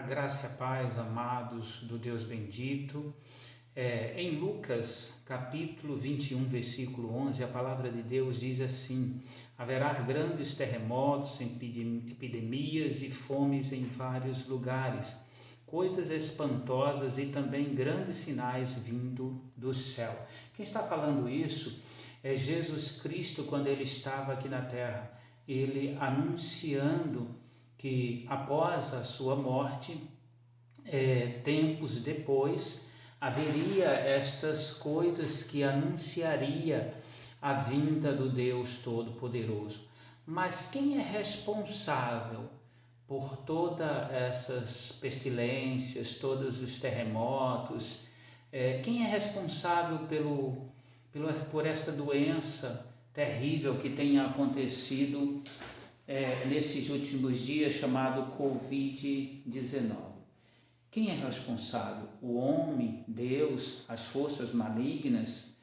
Graça e a paz, amados do Deus bendito. Em Lucas, capítulo 21, versículo 11, a palavra de Deus diz assim: haverá grandes terremotos, epidemias e fomes em vários lugares, coisas espantosas e também grandes sinais vindo do céu. Quem está falando isso é Jesus Cristo, quando ele estava aqui na terra, ele anunciando que após a sua morte, tempos depois, haveria estas coisas que anunciaria a vinda do Deus Todo-Poderoso. Mas quem é responsável por todas essas pestilências, todos os terremotos? Quem é responsável por esta doença terrível que tem acontecido nesses últimos dias, chamado Covid-19. Quem é responsável? O homem, Deus, as forças malignas?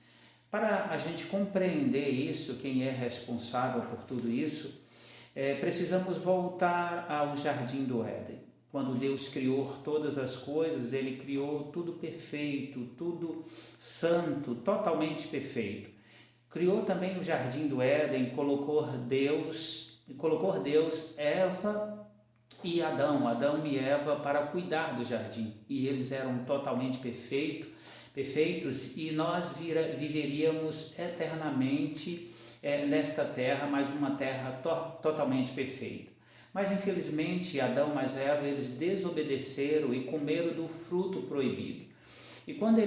Para a gente compreender isso, quem é responsável por tudo isso, precisamos voltar ao Jardim do Éden. Quando Deus criou todas as coisas, Ele criou tudo perfeito, tudo santo, totalmente perfeito. Criou também o Jardim do Éden, colocou Deus Eva e Adão e Eva para cuidar do jardim, e eles eram totalmente perfeitos, e nós viveríamos eternamente nesta terra, mas uma terra totalmente perfeita. Mas infelizmente Adão e Eva, eles desobedeceram e comeram do fruto proibido. E quando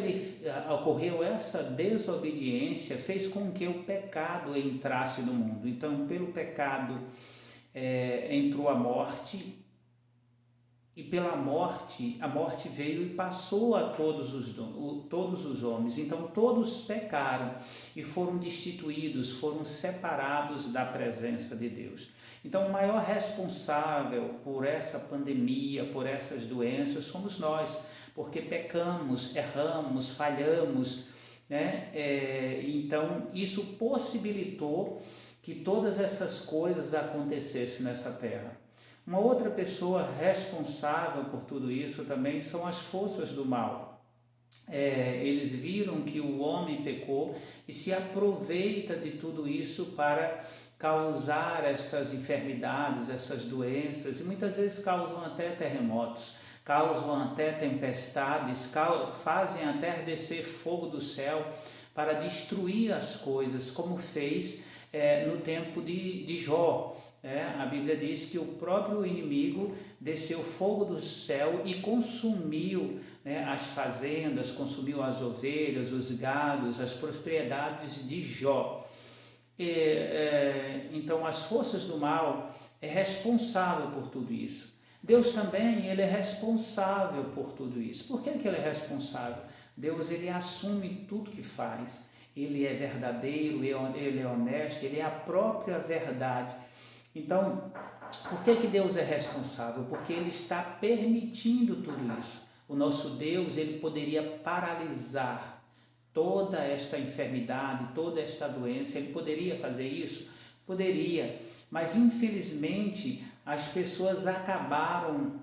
ocorreu essa desobediência, fez com que o pecado entrasse no mundo. Então, pelo pecado entrou a morte, e pela morte, a morte veio e passou a todos os homens. Então, todos pecaram e foram destituídos, foram separados da presença de Deus. Então, o maior responsável por essa pandemia, por essas doenças, somos nós, porque pecamos, erramos, falhamos, né? Então, isso possibilitou que todas essas coisas acontecessem nessa terra. Uma outra pessoa responsável por tudo isso também são as forças do mal. Eles viram que o homem pecou e se aproveita de tudo isso para causar estas enfermidades, essas doenças, e muitas vezes causam até terremotos, causam até tempestades, fazem até descer fogo do céu para destruir as coisas, como fez no tempo de Jó. A Bíblia diz que o próprio inimigo desceu fogo do céu e consumiu as fazendas, consumiu as ovelhas, os gados, as propriedades de Jó. Então as forças do mal é responsável por tudo isso. Deus também, ele é responsável por tudo isso. Por que ele é responsável? Deus, ele assume tudo que faz. Ele é verdadeiro, ele é honesto, ele é a própria verdade. Então, por que Deus é responsável? Porque ele está permitindo tudo isso. O nosso Deus, ele poderia paralisar toda esta enfermidade, toda esta doença. Ele poderia fazer isso? Poderia, mas infelizmente as pessoas acabaram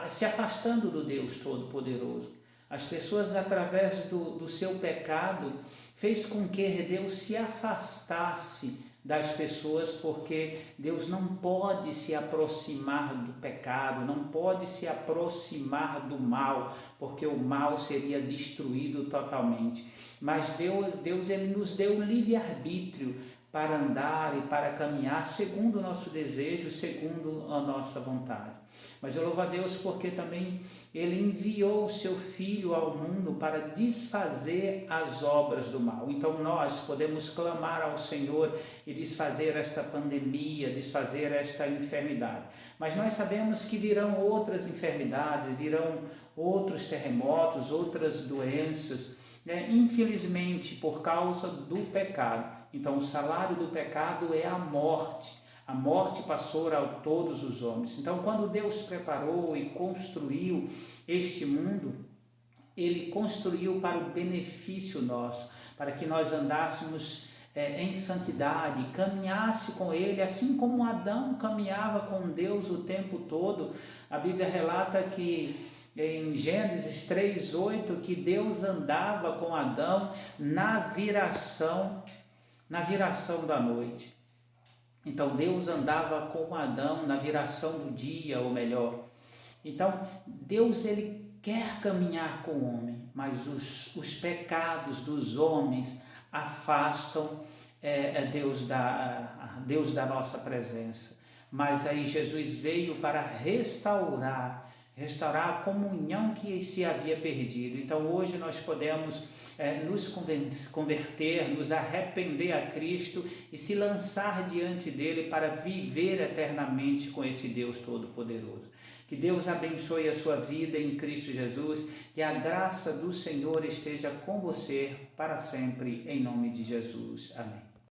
se afastando do Deus Todo-Poderoso. As pessoas, através do seu pecado, fez com que Deus se afastasse das pessoas, porque Deus não pode se aproximar do pecado, não pode se aproximar do mal, porque o mal seria destruído totalmente. Mas Deus ele nos deu livre-arbítrio para andar e para caminhar segundo o nosso desejo, segundo a nossa vontade. Mas eu louvo a Deus porque também Ele enviou o Seu Filho ao mundo para desfazer as obras do mal. Então nós podemos clamar ao Senhor e desfazer esta pandemia, desfazer esta enfermidade. Mas nós sabemos que virão outras enfermidades, virão outros terremotos, outras doenças, infelizmente por causa do pecado. Então o salário do pecado é a morte. A morte passou a todos os homens. Então, quando Deus preparou e construiu este mundo, Ele construiu para o benefício nosso, para que nós andássemos em santidade, caminhasse com Ele, assim como Adão caminhava com Deus o tempo todo. A Bíblia relata que em Gênesis 3:8 que Deus andava com Adão na viração da noite. Então Deus andava com Adão na viração do dia, ou melhor. Então Deus, ele quer caminhar com o homem, mas os pecados dos homens afastam Deus da nossa presença. Mas aí Jesus veio para restaurar a comunhão que se havia perdido. Então hoje nós podemos nos converter, nos arrepender a Cristo e se lançar diante dele para viver eternamente com esse Deus Todo-Poderoso. Que Deus abençoe a sua vida em Cristo Jesus, que a graça do Senhor esteja com você para sempre, em nome de Jesus. Amém.